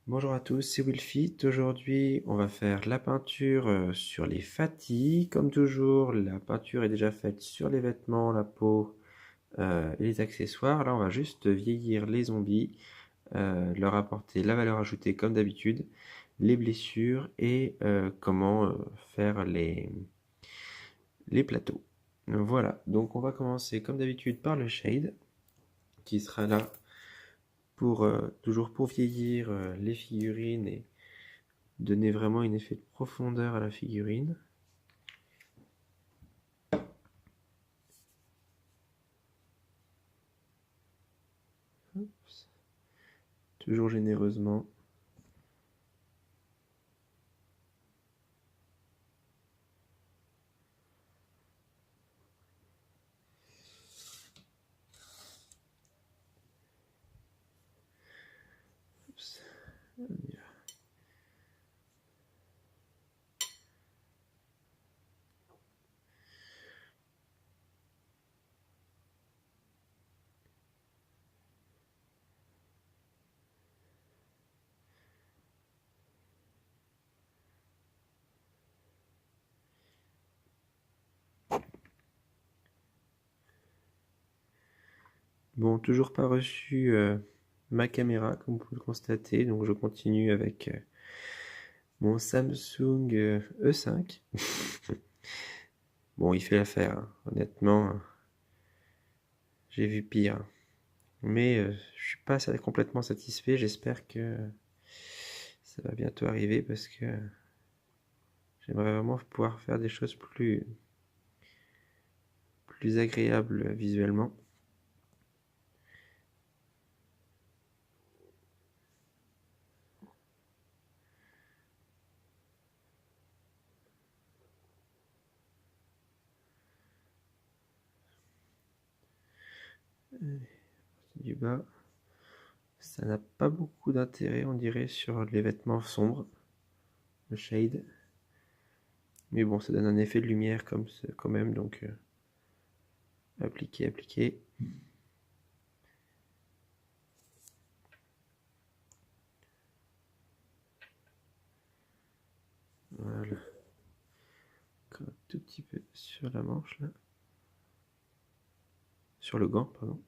Bonjour à tous, c'est Wilfit. Aujourd'hui, on va faire la peinture sur les fatigues. Comme toujours, la peinture est déjà faite sur les vêtements, la peau et les accessoires. Là, on va juste vieillir les zombies, leur apporter la valeur ajoutée comme d'habitude, les blessures et comment faire les plateaux. Voilà, donc on va commencer comme d'habitude par le shade, qui sera là pour toujours pour vieillir les figurines et donner vraiment un effet de profondeur à la figurine. Oups. Toujours généreusement. Oups. Bon, toujours pas reçu ma caméra, comme vous pouvez le constater, donc je continue avec mon Samsung E5. Bon, il fait l'affaire, hein. Honnêtement, j'ai vu pire. Mais je suis pas complètement satisfait, j'espère que ça va bientôt arriver parce que j'aimerais vraiment pouvoir faire des choses plus agréables visuellement. Du bas. Ça n'a pas beaucoup d'intérêt, on dirait, sur les vêtements sombres, le shade. Mais bon, ça donne un effet de lumière quand même, donc appliquer, appliquer. Voilà. Un tout petit peu sur la manche, là. Sur le gant, pardon.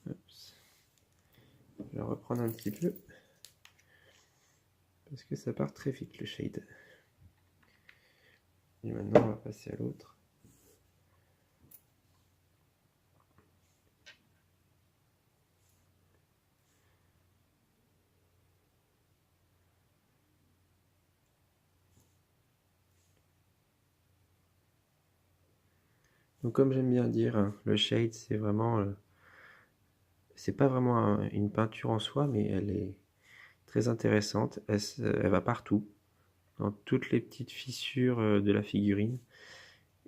Oups. Je vais reprendre un petit peu. Parce que ça part très vite, le shade. Et maintenant, on va passer à l'autre. Donc comme j'aime bien dire, hein, le shade, c'est vraiment... c'est pas vraiment une peinture en soi, mais elle est très intéressante. Elle va partout, dans toutes les petites fissures de la figurine.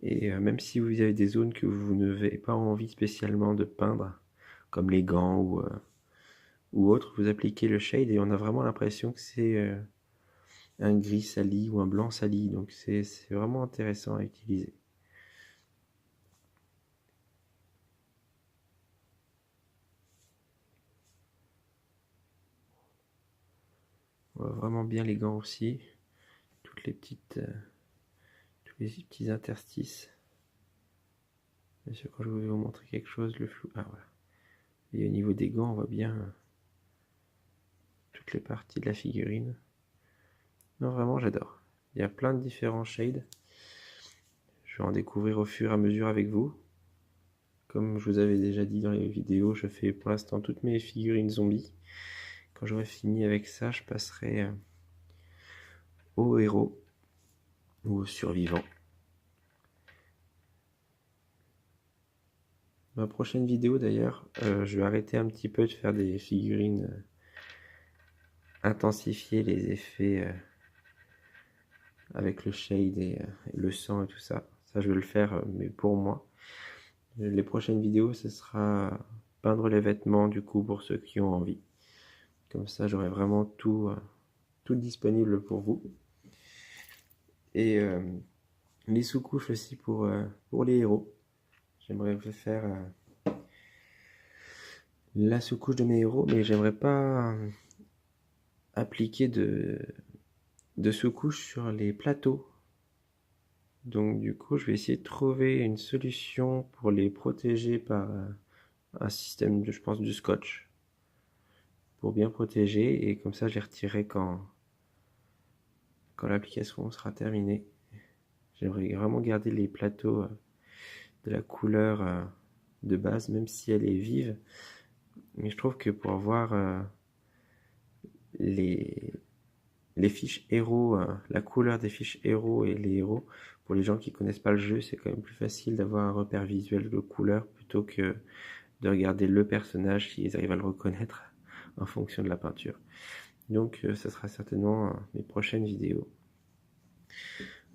Et même si vous avez des zones que vous n'avez pas envie spécialement de peindre, comme les gants ou autres, vous appliquez le shade et on a vraiment l'impression que c'est un gris sali ou un blanc sali. Donc c'est vraiment intéressant à utiliser. On voit vraiment bien les gants aussi, toutes les petites, tous les petits interstices. Bien sûr, quand je vais vous montrer quelque chose, le flou. Ah voilà. Et au niveau des gants, on voit bien toutes les parties de la figurine. Non, vraiment, j'adore. Il y a plein de différents shades. Je vais en découvrir au fur et à mesure avec vous. Comme je vous avais déjà dit dans les vidéos, je fais pour l'instant toutes mes figurines zombies. Quand j'aurai fini avec ça, je passerai aux héros ou aux survivants. Ma prochaine vidéo d'ailleurs, je vais arrêter un petit peu de faire des figurines, intensifier les effets avec le shade et le sang et tout ça. Ça je vais le faire mais pour moi. Les prochaines vidéos ce sera peindre les vêtements du coup pour ceux qui ont envie. Comme ça j'aurai vraiment tout disponible pour vous. Et les sous-couches aussi pour les héros. J'aimerais faire la sous-couche de mes héros, mais j'aimerais pas appliquer de sous-couches sur les plateaux. Donc du coup, je vais essayer de trouver une solution pour les protéger par un système, je pense, du scotch. Pour bien protéger, et comme ça, je les retirerai quand l'application sera terminée. J'aimerais vraiment garder les plateaux de la couleur de base, même si elle est vive. Mais je trouve que pour voir les fiches héros, la couleur des fiches héros et les héros, pour les gens qui connaissent pas le jeu, c'est quand même plus facile d'avoir un repère visuel de couleur plutôt que de regarder le personnage s'ils arrivent à le reconnaître en fonction de la peinture. Donc ça sera certainement mes prochaines vidéos.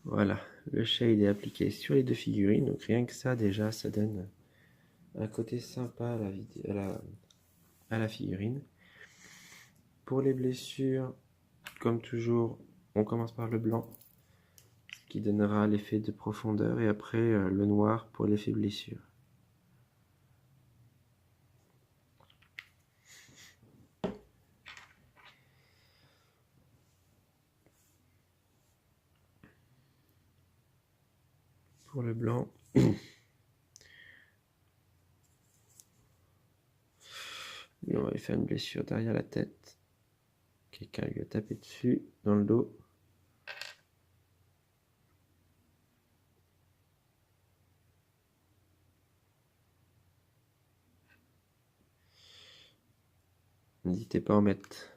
Voilà, le shade est appliqué sur les deux figurines, donc rien que ça déjà, ça donne un côté sympa à la figurine. Pour les blessures, comme toujours, on commence par le blanc, qui donnera l'effet de profondeur, et après le noir pour l'effet blessure. Pour le blanc, on va lui faire une blessure derrière la tête. Quelqu'un lui a tapé dessus, dans le dos. N'hésitez pas à en mettre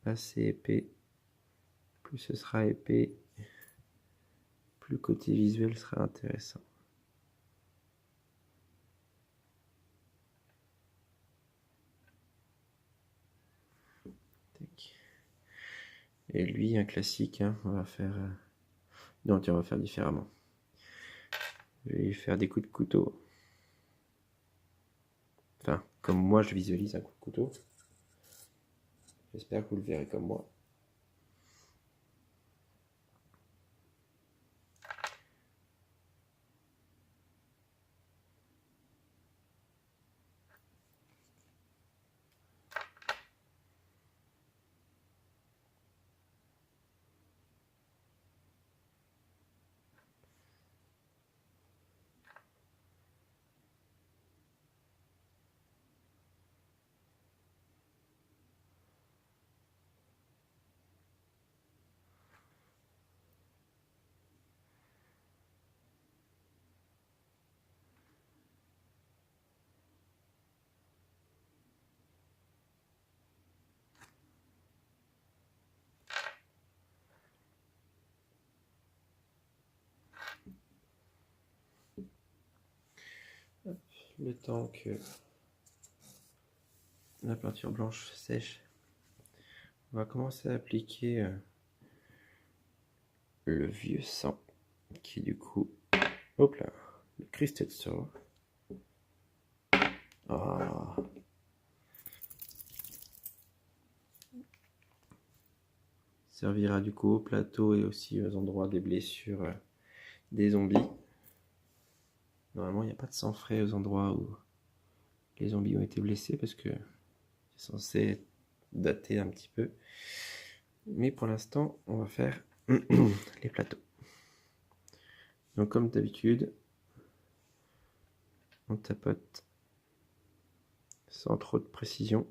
assez épais. Plus ce sera épais, plus le côté visuel sera intéressant. Et lui, un classique, hein, on va faire... Non, tiens, on va faire différemment. Je vais lui faire des coups de couteau. Enfin, comme moi je visualise un coup de couteau. J'espère que vous le verrez comme moi. Le temps que la peinture blanche sèche, on va commencer à appliquer le vieux sang, qui du coup, hop là, le Crystal Store. Ah. Servira du coup au plateau et aussi aux endroits des blessures des zombies. Normalement, il n'y a pas de sang frais aux endroits où les zombies ont été blessés parce que c'est censé dater un petit peu. Mais pour l'instant, on va faire les plateaux. Donc comme d'habitude, on tapote sans trop de précision.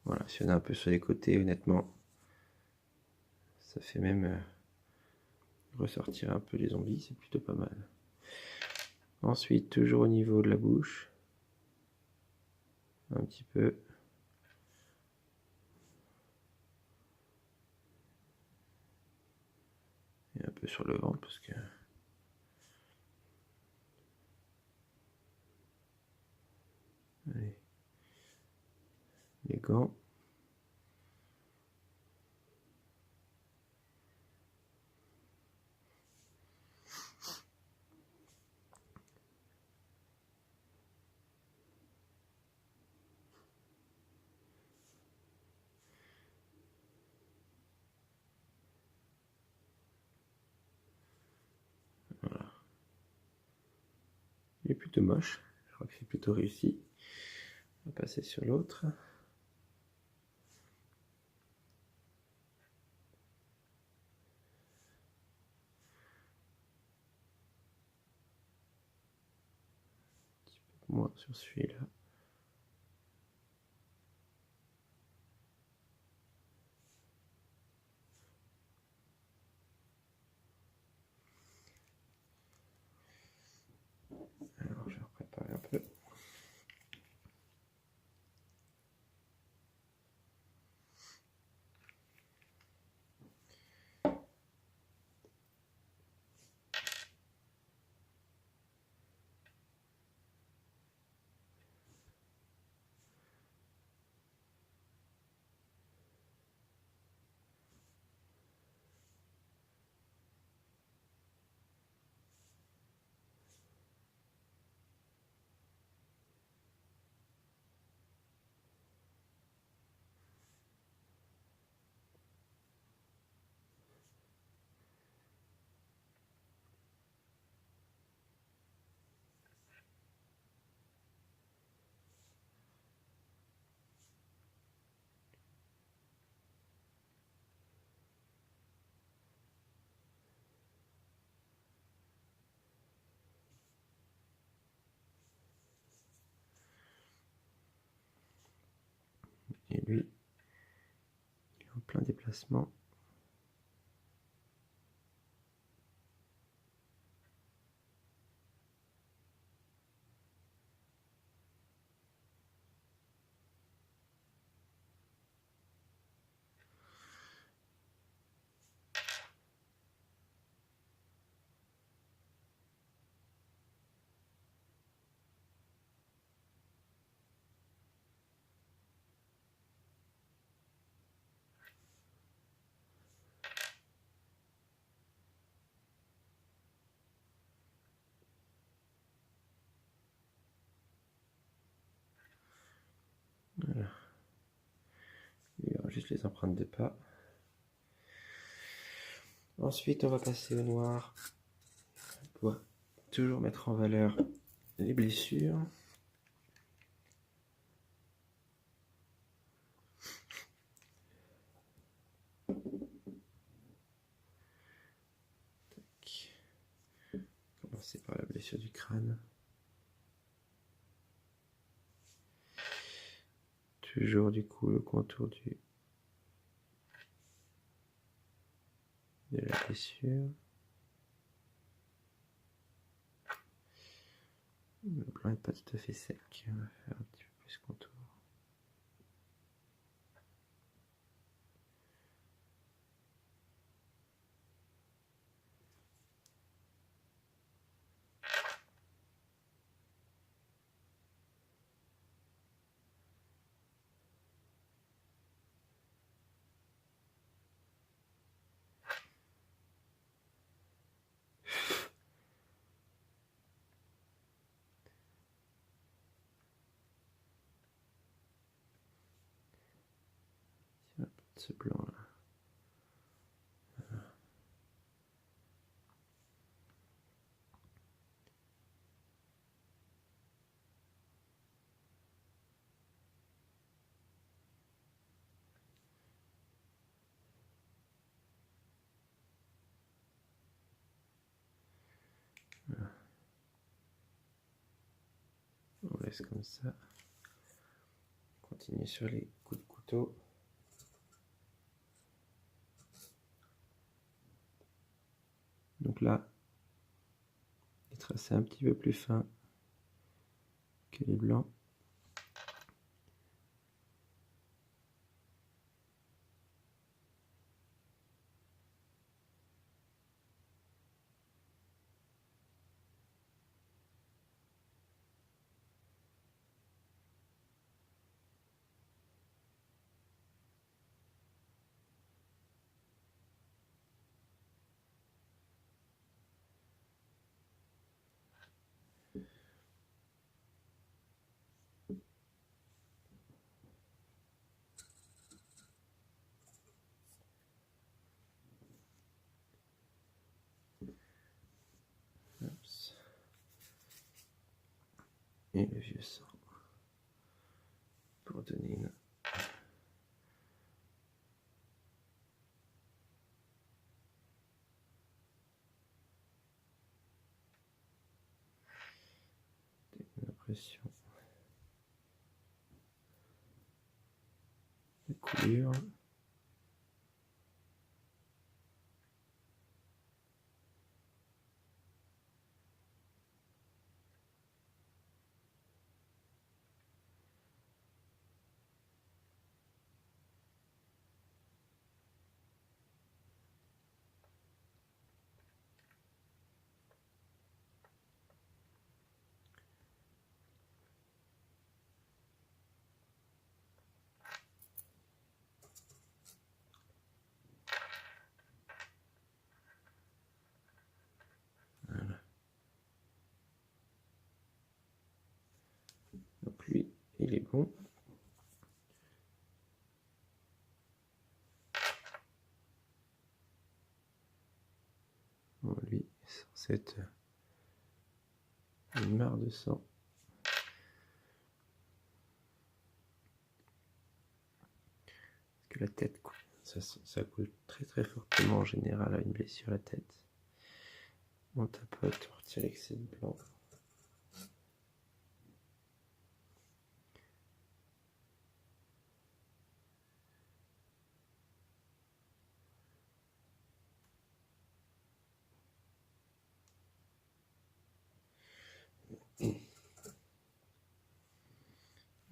Voilà, si on a un peu sur les côtés, honnêtement, ça fait même ressortir un peu les zombies, c'est plutôt pas mal. Ensuite, toujours au niveau de la bouche, un petit peu. sur le ventre parce que... Allez. Les gants. Voilà. Il est plutôt moche. Je crois que c'est plutôt réussi. On va passer sur l'autre. Un petit peu moins sur celui-là. Alors je vais préparer un peu. Et lui, il est en plein déplacement. Voilà. Il y aura juste les empreintes de pas. Ensuite, on va passer au noir pour toujours mettre en valeur les blessures. Commencer par la blessure du crâne. Toujours du coup le contour de la blessure. Le blanc n'est pas tout à fait sec. On va faire un petit peu plus contour. Ce blanc là. Voilà. On laisse comme ça. Continue sur les coups de couteau. Donc là, les tracés un petit peu plus fins que les blancs. et le vieux sang pour donner une impression de coulure. Voilà. Donc lui, il est bon. Bon, lui, c'est censé être une mare de sang. Parce que la tête coule. Ça coule très très fortement en général à une blessure à la tête. On tapote, on retire l'excès de blanc.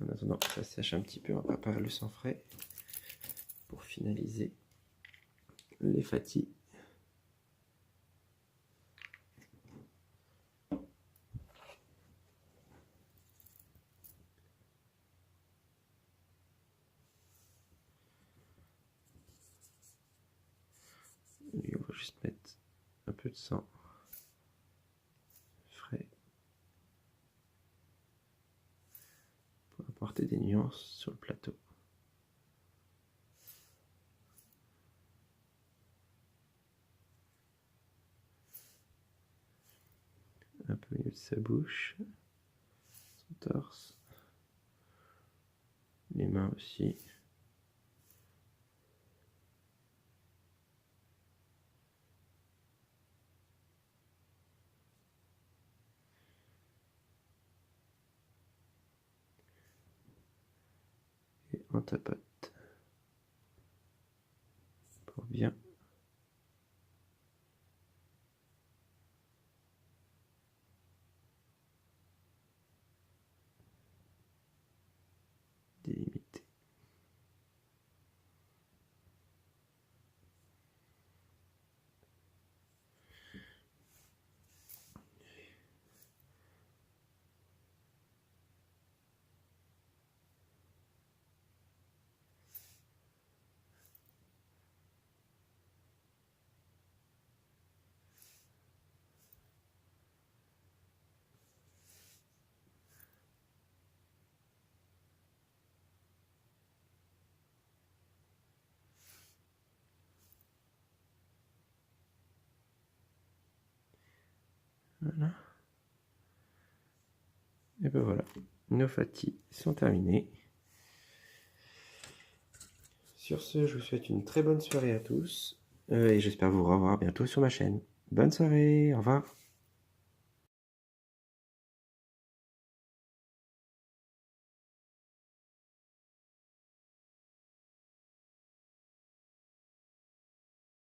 En attendant que ça sèche un petit peu, on va préparer le sang frais pour finaliser les fatigues. Et on va juste mettre un peu de sang frais pour apporter des nuances sur le plateau. Un peu au milieu de sa bouche, son torse, les mains aussi. Et on tapote pour bien délimiter. Voilà. Et ben voilà, nos fatigues sont terminées. Sur ce, je vous souhaite une très bonne soirée à tous et j'espère vous revoir bientôt sur ma chaîne. Bonne soirée, au revoir.